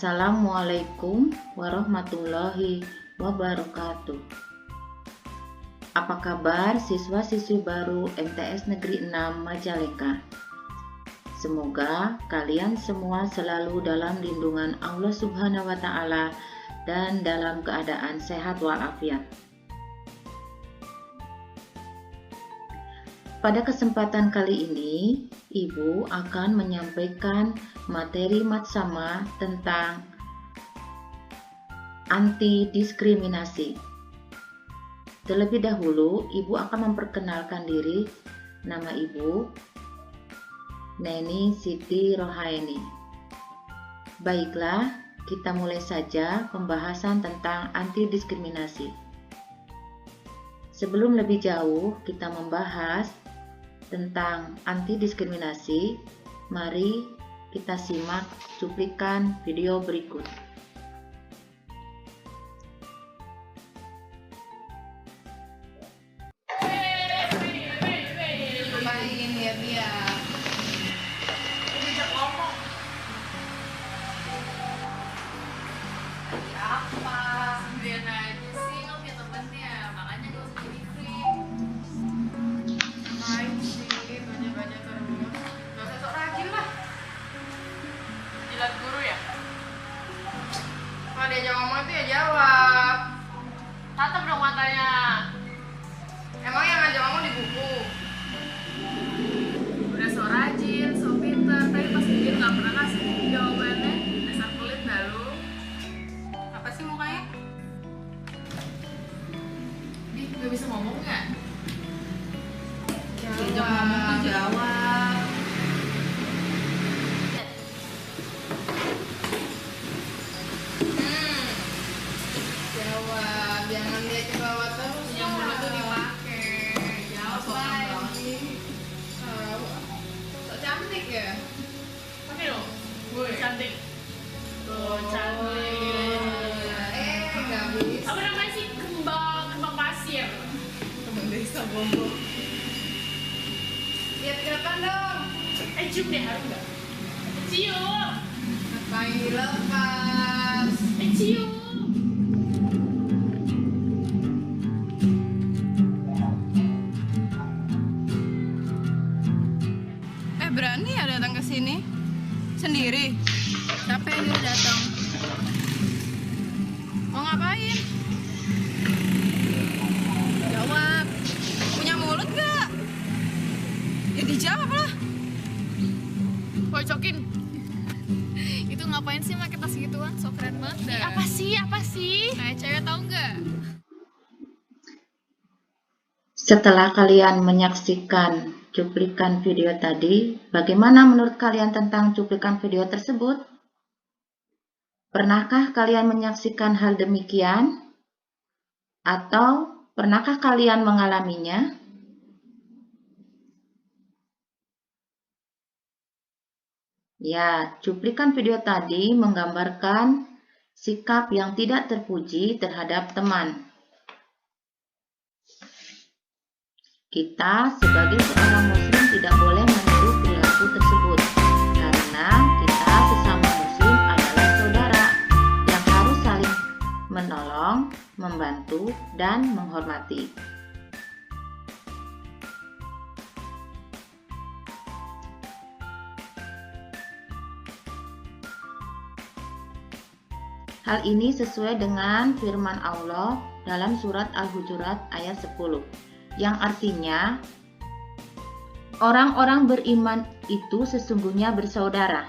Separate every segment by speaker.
Speaker 1: Assalamualaikum warahmatullahi wabarakatuh. Apa kabar siswa-siswi baru MTS Negeri 6 Majalengka? Semoga kalian semua selalu dalam lindungan Allah Subhanahu wa Ta'ala dan dalam keadaan sehat walafiat. Pada kesempatan kali ini, Ibu akan menyampaikan materi matsama tentang anti diskriminasi. Terlebih dahulu, Ibu akan memperkenalkan diri. Nama Ibu Neni Siti Rohaini. Baiklah, kita mulai saja pembahasan tentang anti diskriminasi. Sebelum lebih jauh kita membahas tentang anti diskriminasi, mari kita simak cuplikan video berikut.
Speaker 2: Kalau diajak ngomong itu ya jawab. Tatap dong matanya. Emang yang ngajak ngomong di buku? Udah so rajin, so pinter, tapi pas ujian gak pernah kasih jawabannya. Dasar pelit dah lu. Apa sih mukanya? Ih, gak bisa ngomong gak? Diajak ngomong tuh jawab. Jangan dia ke bawah terus. Yang mulut tuh dipakai. Jawab lagi. So cantik ya? Pakai dong. Gue cantik. Tuh cantik. Gak bisa. Apa namanya sih? Kembang pasir. Kembang desa Bombo. Lihat ke depan dong. Cium deh, harus nggak? Cium. Ngapain dilepas? Cium. Berani ya datang ke sini sendiri? Siapa yang nyuruh datang? Mau ngapain? Jawab. Punya mulut gak? Ya dijawab lah. Bocokin. Itu ngapain sih pakai tas gituan? So keren banget. Apa sih? Kayak cewek tau gak?
Speaker 1: Setelah kalian menyaksikan cuplikan video tadi, bagaimana menurut kalian tentang cuplikan video tersebut? Pernahkah kalian menyaksikan hal demikian? Atau pernahkah kalian mengalaminya? Ya, cuplikan video tadi menggambarkan sikap yang tidak terpuji terhadap teman. Kita sebagai seorang muslim tidak boleh meniru perilaku tersebut, karena kita sesama muslim adalah saudara yang harus saling menolong, membantu, dan menghormati. Hal ini sesuai dengan firman Allah dalam surat Al-Hujurat ayat 10. Yang artinya, orang-orang beriman itu sesungguhnya bersaudara.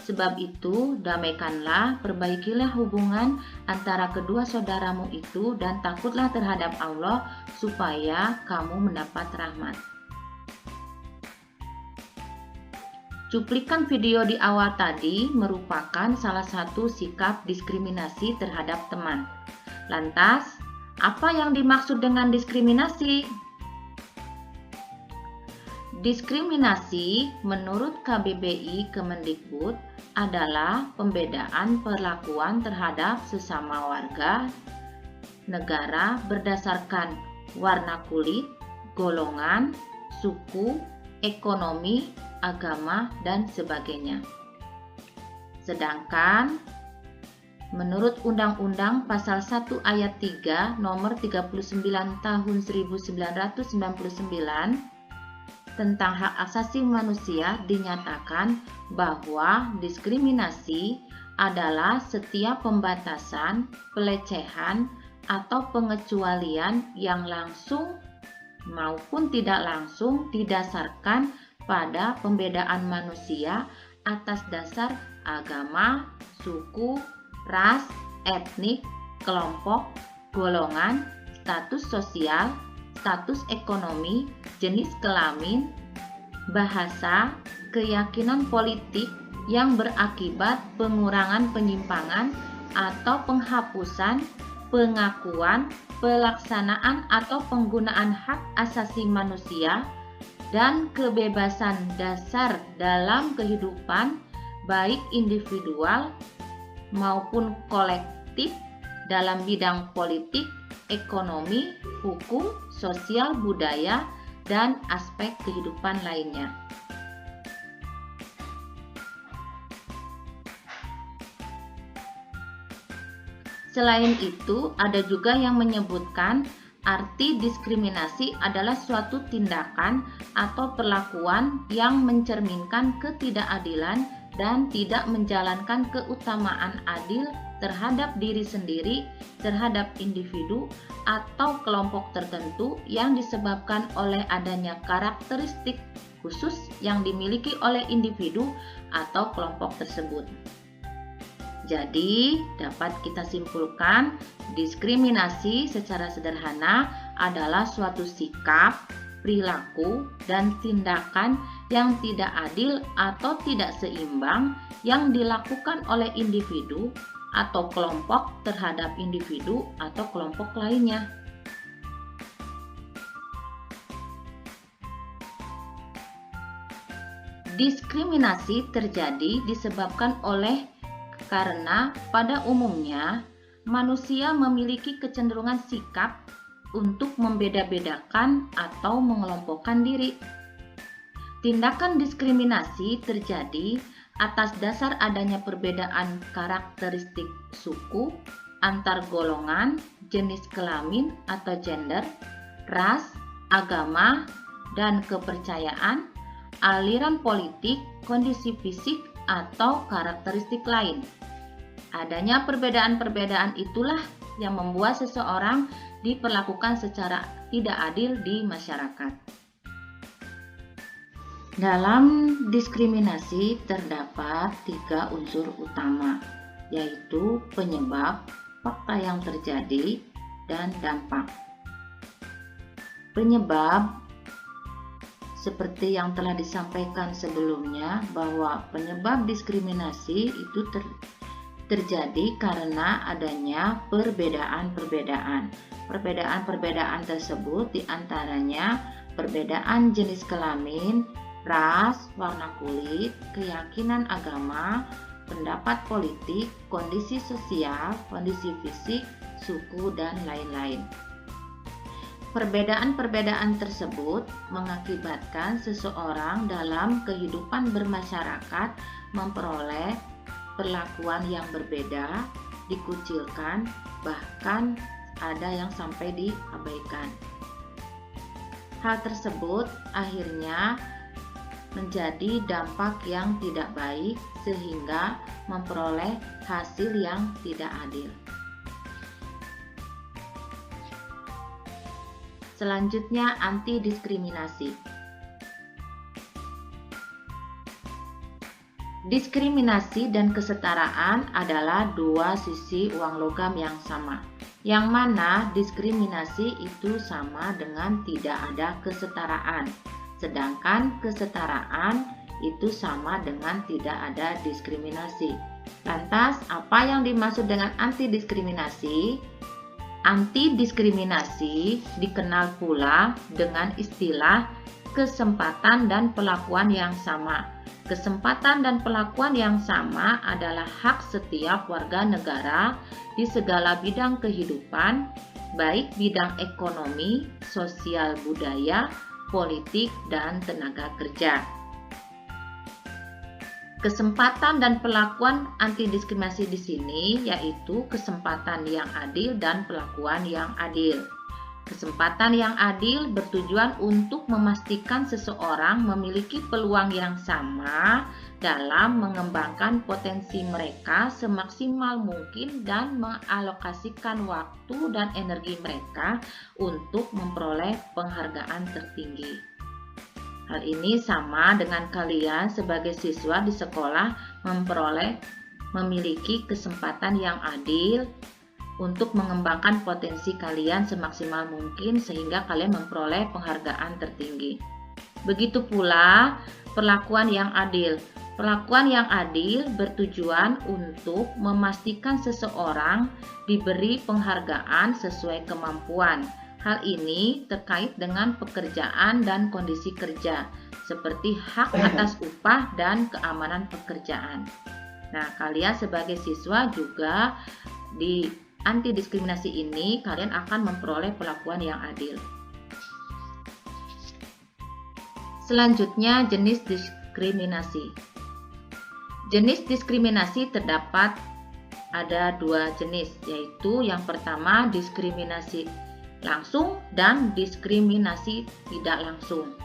Speaker 1: Sebab itu, damaikanlah, perbaikilah hubungan antara kedua saudaramu itu dan takutlah terhadap Allah supaya kamu mendapat rahmat. Cuplikan video di awal tadi merupakan salah satu sikap diskriminasi terhadap teman. Lantas, apa yang dimaksud dengan diskriminasi? Diskriminasi menurut KBBI Kemendikbud adalah pembedaan perlakuan terhadap sesama warga negara berdasarkan warna kulit, golongan, suku, ekonomi, agama, dan sebagainya. Sedangkan Menurut Undang-Undang Pasal 1 Ayat 3 Nomor 39 Tahun 1999 tentang hak asasi manusia dinyatakan bahwa diskriminasi adalah setiap pembatasan, pelecehan, atau pengecualian yang langsung maupun tidak langsung didasarkan pada pembedaan manusia atas dasar agama, suku, ras, etnik, kelompok, golongan, status sosial, status ekonomi, jenis kelamin, bahasa, keyakinan politik yang berakibat pengurangan penyimpangan atau penghapusan, pengakuan, pelaksanaan atau penggunaan hak asasi manusia dan kebebasan dasar dalam kehidupan baik individual maupun kolektif dalam bidang politik, ekonomi, hukum, sosial, budaya, dan aspek kehidupan lainnya. Selain itu, ada juga yang menyebutkan arti diskriminasi adalah suatu tindakan atau perlakuan yang mencerminkan ketidakadilan dan tidak menjalankan keutamaan adil terhadap diri sendiri, terhadap individu atau kelompok tertentu yang disebabkan oleh adanya karakteristik khusus yang dimiliki oleh individu atau kelompok tersebut. Jadi, dapat kita simpulkan, diskriminasi secara sederhana adalah suatu sikap, perilaku, dan tindakan yang tidak adil atau tidak seimbang yang dilakukan oleh individu atau kelompok terhadap individu atau kelompok lainnya. Diskriminasi terjadi disebabkan karena pada umumnya manusia memiliki kecenderungan sikap untuk membeda-bedakan atau mengelompokkan diri. Tindakan diskriminasi terjadi atas dasar adanya perbedaan karakteristik suku, antar golongan, jenis kelamin atau gender, ras, agama, dan kepercayaan, aliran politik, kondisi fisik, atau karakteristik lain. Adanya perbedaan-perbedaan itulah yang membuat seseorang diperlakukan secara tidak adil di masyarakat. Dalam diskriminasi terdapat 3 unsur utama, yaitu penyebab, fakta yang terjadi, dan dampak. Penyebab seperti yang telah disampaikan sebelumnya bahwa penyebab diskriminasi itu terjadi karena adanya perbedaan-perbedaan. Perbedaan-perbedaan tersebut diantaranya perbedaan jenis kelamin, ras, warna kulit, keyakinan agama, pendapat politik, kondisi sosial, kondisi fisik, suku, dan lain-lain. Perbedaan-perbedaan tersebut mengakibatkan seseorang dalam kehidupan bermasyarakat memperoleh perlakuan yang berbeda, dikucilkan, bahkan ada yang sampai diabaikan. Hal tersebut akhirnya menjadi dampak yang tidak baik sehingga memperoleh hasil yang tidak adil. Selanjutnya, anti-diskriminasi. Diskriminasi dan kesetaraan adalah dua sisi uang logam yang sama, yang mana diskriminasi itu sama dengan tidak ada kesetaraan, sedangkan kesetaraan itu sama dengan tidak ada diskriminasi. Lantas, apa yang dimaksud dengan anti-diskriminasi? Anti-diskriminasi dikenal pula dengan istilah kesempatan dan perlakuan yang sama. Kesempatan dan perlakuan yang sama adalah hak setiap warga negara di segala bidang kehidupan, baik bidang ekonomi, sosial, budaya, politik, dan tenaga kerja. Kesempatan dan perlakuan anti diskriminasi di sini yaitu kesempatan yang adil dan perlakuan yang adil. Kesempatan yang adil bertujuan untuk memastikan seseorang memiliki peluang yang sama dalam mengembangkan potensi mereka semaksimal mungkin dan mengalokasikan waktu dan energi mereka untuk memperoleh penghargaan tertinggi. Hal ini sama dengan kalian sebagai siswa di sekolah memiliki kesempatan yang adil untuk mengembangkan potensi kalian semaksimal mungkin sehingga kalian memperoleh penghargaan tertinggi. Begitu pula perlakuan yang adil. Perlakuan yang adil bertujuan untuk memastikan seseorang diberi penghargaan sesuai kemampuan. Hal ini terkait dengan pekerjaan dan kondisi kerja, seperti hak atas upah dan keamanan pekerjaan. Nah, kalian sebagai siswa juga di anti diskriminasi ini, kalian akan memperoleh perlakuan yang adil. Selanjutnya, jenis diskriminasi. Jenis diskriminasi terdapat ada 2 jenis, yaitu yang pertama diskriminasi langsung dan diskriminasi tidak langsung.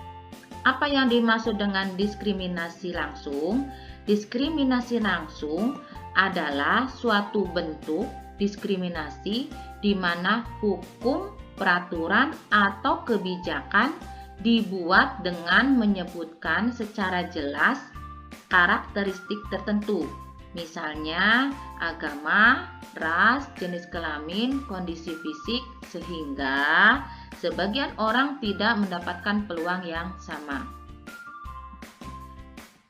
Speaker 1: Apa yang dimaksud dengan diskriminasi langsung? Diskriminasi langsung adalah suatu bentuk diskriminasi di mana hukum, peraturan, atau kebijakan dibuat dengan menyebutkan secara jelas karakteristik tertentu. Misalnya agama, ras, jenis kelamin, kondisi fisik, sehingga sebagian orang tidak mendapatkan peluang yang sama.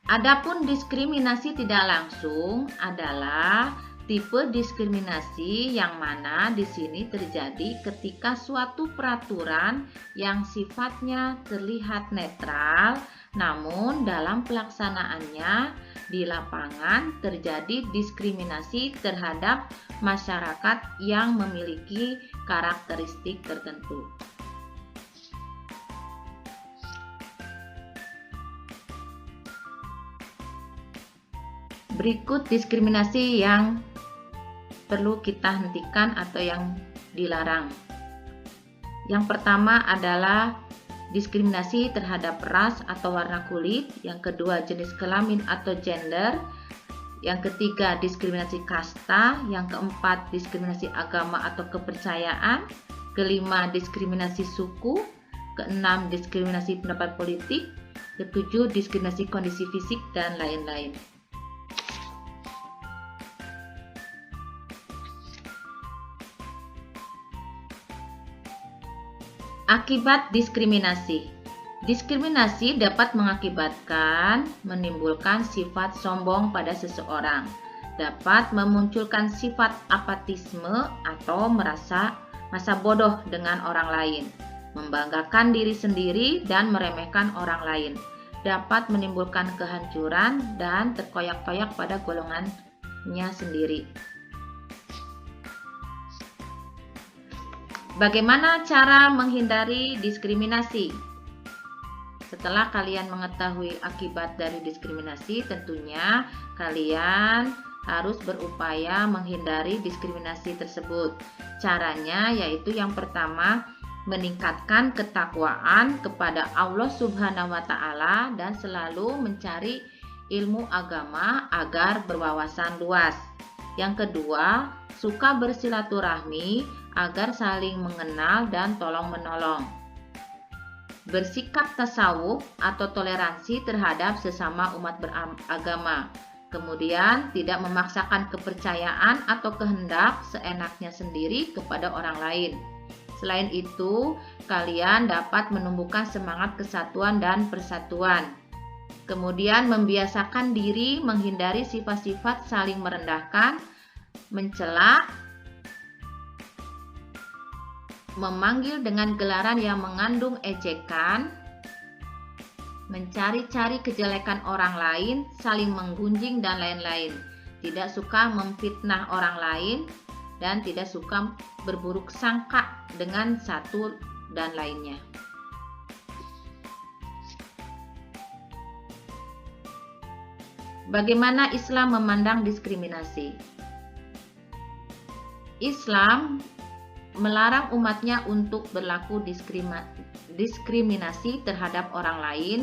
Speaker 1: Adapun diskriminasi tidak langsung adalah tipe diskriminasi yang mana di sini terjadi ketika suatu peraturan yang sifatnya terlihat netral, namun dalam pelaksanaannya di lapangan terjadi diskriminasi terhadap masyarakat yang memiliki karakteristik tertentu. Berikut diskriminasi yang perlu kita hentikan atau yang dilarang. Yang pertama adalah diskriminasi terhadap ras atau warna kulit, yang kedua jenis kelamin atau gender, yang ketiga diskriminasi kasta, yang keempat diskriminasi agama atau kepercayaan, kelima diskriminasi suku, keenam diskriminasi pendapat politik, ketujuh diskriminasi kondisi fisik, dan lain-lain. Akibat diskriminasi. Diskriminasi dapat mengakibatkan menimbulkan sifat sombong pada seseorang, dapat memunculkan sifat apatisme atau merasa bodoh dengan orang lain, membanggakan diri sendiri dan meremehkan orang lain, dapat menimbulkan kehancuran dan terkoyak-koyak pada golongannya sendiri. Bagaimana cara menghindari diskriminasi? Setelah kalian mengetahui akibat dari diskriminasi, tentunya kalian harus berupaya menghindari diskriminasi tersebut. Caranya yaitu yang pertama, meningkatkan ketakwaan kepada Allah Subhanahu wa Ta'ala dan selalu mencari ilmu agama agar berwawasan luas. Yang kedua, suka bersilaturahmi agar saling mengenal dan tolong-menolong. Bersikap tasawuf atau toleransi terhadap sesama umat beragama. Kemudian, tidak memaksakan kepercayaan atau kehendak seenaknya sendiri kepada orang lain. Selain itu, kalian dapat menumbuhkan semangat kesatuan dan persatuan. Kemudian, membiasakan diri menghindari sifat-sifat saling merendahkan, mencela, memanggil dengan gelaran yang mengandung ejekan, mencari-cari kejelekan orang lain, saling menggunjing, dan lain-lain. Tidak suka memfitnah orang lain dan tidak suka berburuk sangka dengan satu dan lainnya. Bagaimana Islam memandang diskriminasi? Islam melarang umatnya untuk berlaku diskriminasi terhadap orang lain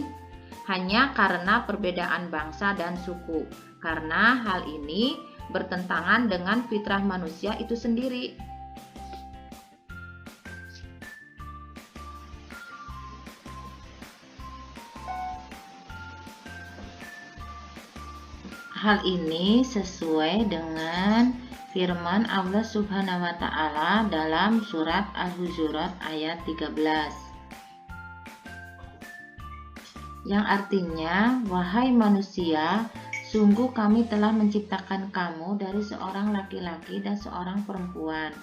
Speaker 1: hanya karena perbedaan bangsa dan suku, karena hal ini bertentangan dengan fitrah manusia itu sendiri. Hal ini sesuai dengan firman Allah Subhanahu wa taala dalam surat Al-Hujurat ayat 13. Yang artinya, wahai manusia, sungguh kami telah menciptakan kamu dari seorang laki-laki dan seorang perempuan.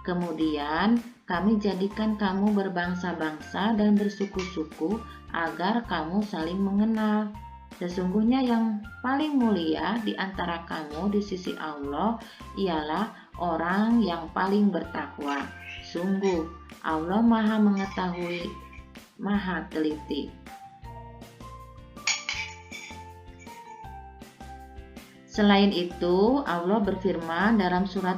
Speaker 1: Kemudian kami jadikan kamu berbangsa-bangsa dan bersuku-suku agar kamu saling mengenal. Sesungguhnya yang paling mulia di antara kamu di sisi Allah ialah orang yang paling bertakwa. Sungguh, Allah Maha Mengetahui, Maha Teliti. Selain itu, Allah berfirman dalam surat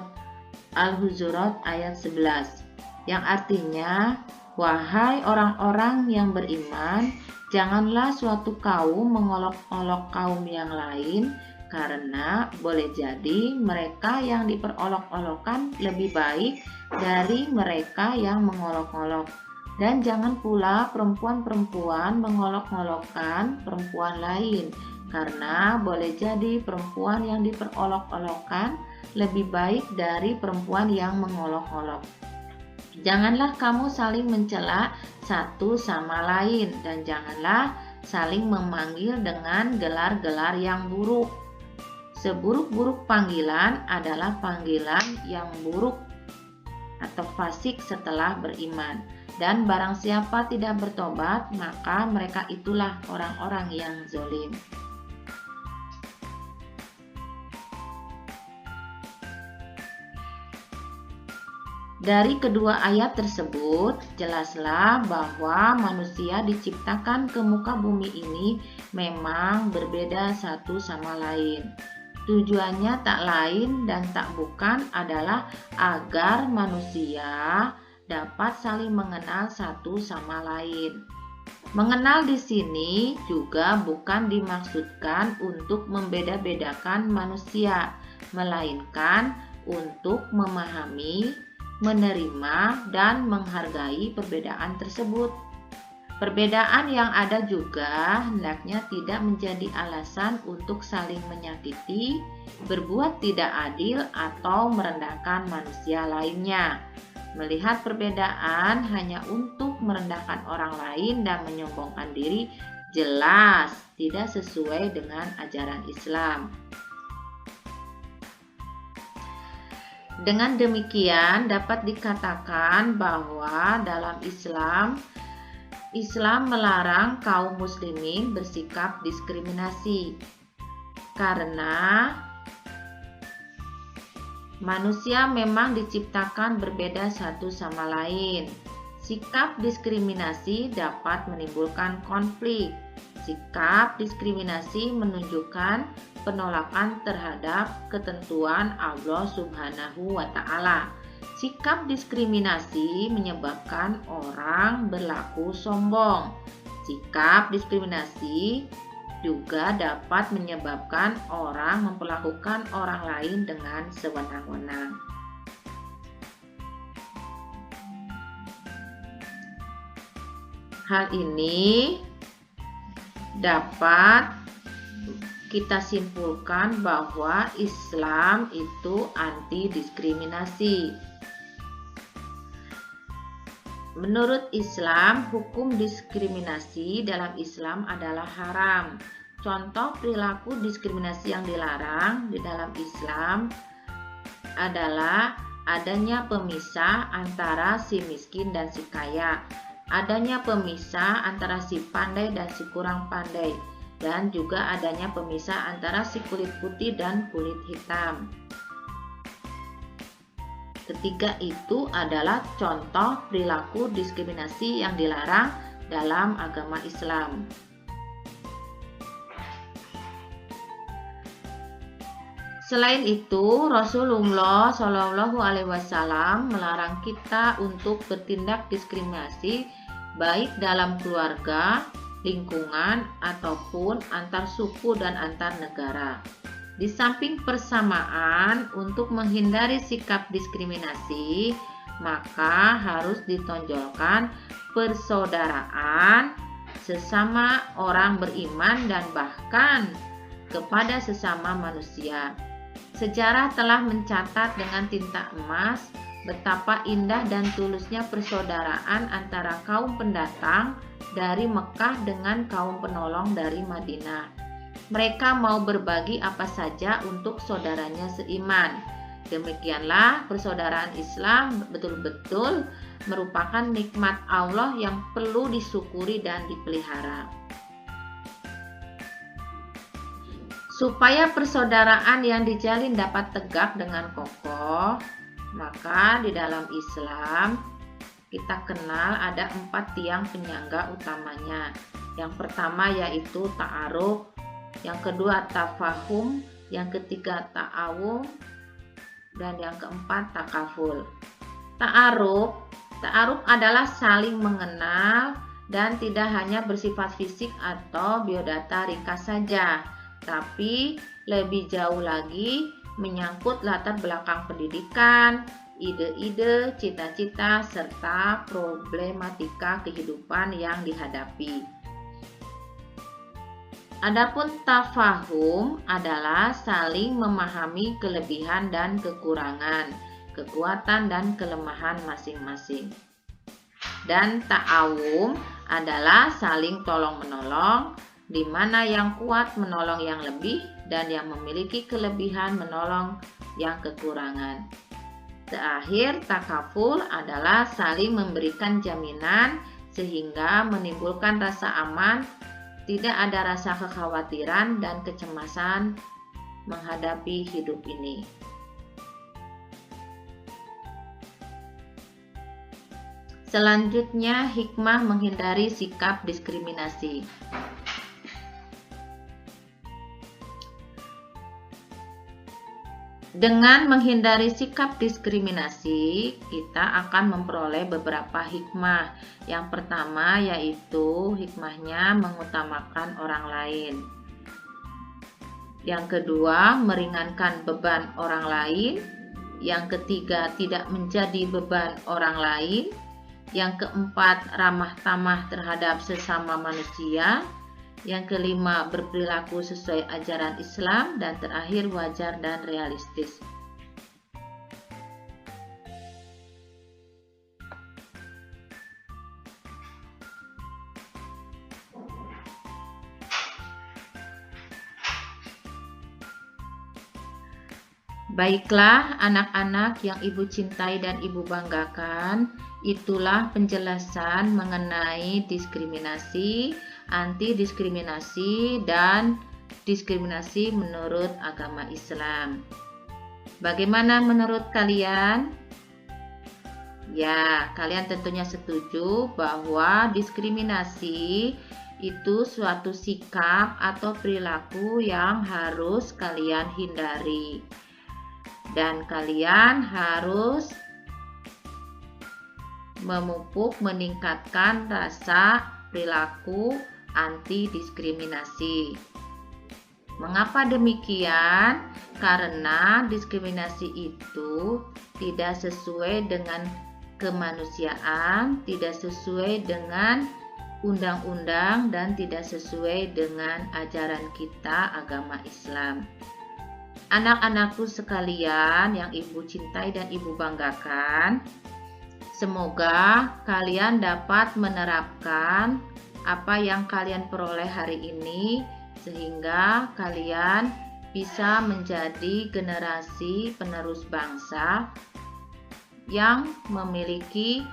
Speaker 1: Al-Hujurat ayat 11, yang artinya, wahai orang-orang yang beriman, janganlah suatu kaum mengolok-olok kaum yang lain, karena boleh jadi mereka yang diperolok-olokkan lebih baik dari mereka yang mengolok-olok. Dan jangan pula perempuan-perempuan mengolok-olokkan perempuan lain, karena boleh jadi perempuan yang diperolok-olokkan lebih baik dari perempuan yang mengolok-olok. Janganlah kamu saling mencela satu sama lain, dan janganlah saling memanggil dengan gelar-gelar yang buruk. Seburuk-buruk panggilan adalah panggilan yang buruk atau fasik setelah beriman. Dan barang siapa tidak bertobat, maka mereka itulah orang-orang yang zalim. Dari kedua ayat tersebut, jelaslah bahwa manusia diciptakan ke muka bumi ini memang berbeda satu sama lain. Tujuannya tak lain dan tak bukan adalah agar manusia dapat saling mengenal satu sama lain. Mengenal di sini juga bukan dimaksudkan untuk membeda-bedakan manusia, melainkan untuk memahami, menerima, dan menghargai perbedaan tersebut. Perbedaan yang ada juga hendaknya tidak menjadi alasan untuk saling menyakiti, berbuat tidak adil, atau merendahkan manusia lainnya. Melihat perbedaan hanya untuk merendahkan orang lain dan menyombongkan diri jelas tidak sesuai dengan ajaran Islam. Dengan demikian dapat dikatakan bahwa dalam Islam melarang kaum muslimin bersikap diskriminasi karena manusia memang diciptakan berbeda satu sama lain. Sikap diskriminasi dapat menimbulkan konflik. Sikap diskriminasi menunjukkan penolakan terhadap ketentuan Allah Subhanahu wa taala. Sikap diskriminasi menyebabkan orang berlaku sombong. Sikap diskriminasi juga dapat menyebabkan orang memperlakukan orang lain dengan sewenang-wenang. Hal ini dapat kita simpulkan bahwa Islam itu anti diskriminasi. Menurut Islam, hukum diskriminasi dalam Islam adalah haram. Contoh perilaku diskriminasi yang dilarang di dalam Islam adalah adanya pemisah antara si miskin dan si kaya, adanya pemisah antara si pandai dan si kurang pandai, dan juga adanya pemisah antara si kulit putih dan kulit hitam. Ketiga itu adalah contoh perilaku diskriminasi yang dilarang dalam agama Islam. Selain itu, Rasulullah Shallallahu Alaihi Wasallam melarang kita untuk bertindak diskriminasi baik dalam keluarga, lingkungan, ataupun antar suku dan antar negara. Di samping persamaan untuk menghindari sikap diskriminasi, maka harus ditonjolkan persaudaraan sesama orang beriman dan bahkan kepada sesama manusia. Sejarah telah mencatat dengan tinta emas betapa indah dan tulusnya persaudaraan antara kaum pendatang dari Mekah dengan kaum penolong dari Madinah. Mereka mau berbagi apa saja untuk saudaranya seiman. Demikianlah persaudaraan Islam betul-betul merupakan nikmat Allah yang perlu disyukuri dan dipelihara. Supaya persaudaraan yang dijalin dapat tegak dengan kokoh, maka di dalam Islam kita kenal ada 4 tiang penyangga utamanya. Yang pertama yaitu ta'aruf, yang kedua tafahum, yang ketiga ta'awun, dan yang keempat takaful. Ta'aruf adalah saling mengenal dan tidak hanya bersifat fisik atau biodata ringkas saja, tapi lebih jauh lagi menyangkut latar belakang pendidikan, ide-ide, cita-cita, serta problematika kehidupan yang dihadapi. Adapun tafahum adalah saling memahami kelebihan dan kekurangan, kekuatan dan kelemahan masing-masing. Dan ta'awun adalah saling tolong-menolong, di mana yang kuat menolong yang lebih dan yang memiliki kelebihan menolong yang kekurangan. Terakhir, takaful adalah saling memberikan jaminan sehingga menimbulkan rasa aman, tidak ada rasa kekhawatiran dan kecemasan menghadapi hidup ini. Selanjutnya, hikmah menghindari sikap diskriminasi. Dengan menghindari sikap diskriminasi, kita akan memperoleh beberapa hikmah. Yang pertama yaitu hikmahnya mengutamakan orang lain. Yang kedua, meringankan beban orang lain. Yang ketiga, tidak menjadi beban orang lain. Yang keempat, ramah tamah terhadap sesama manusia. Yang kelima, berperilaku sesuai ajaran Islam. Dan terakhir, wajar dan realistis. Baiklah anak-anak yang Ibu cintai dan Ibu banggakan, itulah penjelasan mengenai diskriminasi, anti-diskriminasi, dan diskriminasi menurut agama Islam. Bagaimana menurut kalian? Ya, kalian tentunya setuju bahwa diskriminasi itu suatu sikap atau perilaku yang harus kalian hindari. Dan kalian harus memupuk, meningkatkan rasa perilaku anti diskriminasi. Mengapa demikian? Karena diskriminasi itu tidak sesuai dengan kemanusiaan, tidak sesuai dengan undang-undang, dan tidak sesuai dengan ajaran kita agama Islam. Anak-anakku sekalian yang Ibu cintai dan Ibu banggakan, semoga kalian dapat menerapkan apa yang kalian peroleh hari ini sehingga kalian bisa menjadi generasi penerus bangsa yang memiliki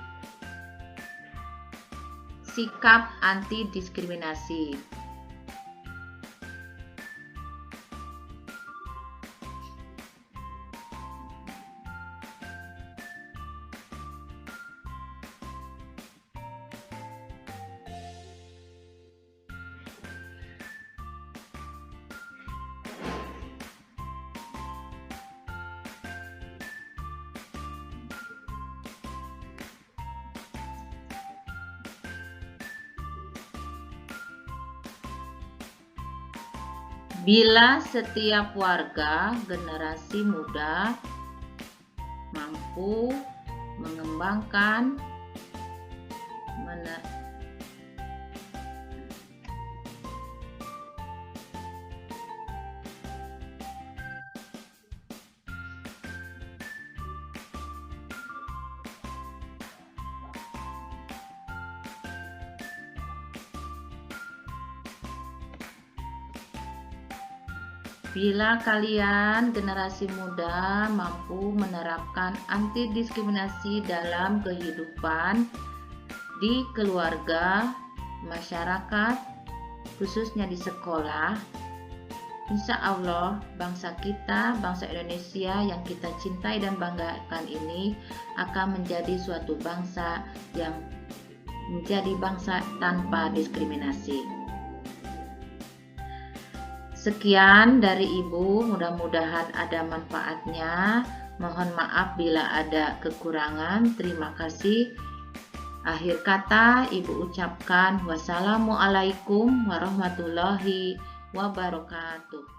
Speaker 1: sikap anti diskriminasi. Bila setiap warga generasi muda mampu mengembangkan Bila kalian generasi muda mampu menerapkan anti diskriminasi dalam kehidupan di keluarga, masyarakat, khususnya di sekolah, insya Allah bangsa kita, bangsa Indonesia yang kita cintai dan banggakan ini akan menjadi suatu bangsa yang menjadi bangsa tanpa diskriminasi. Sekian dari Ibu, mudah-mudahan ada manfaatnya. Mohon maaf bila ada kekurangan. Terima kasih. Akhir kata Ibu ucapkan wassalamualaikum warahmatullahi wabarakatuh.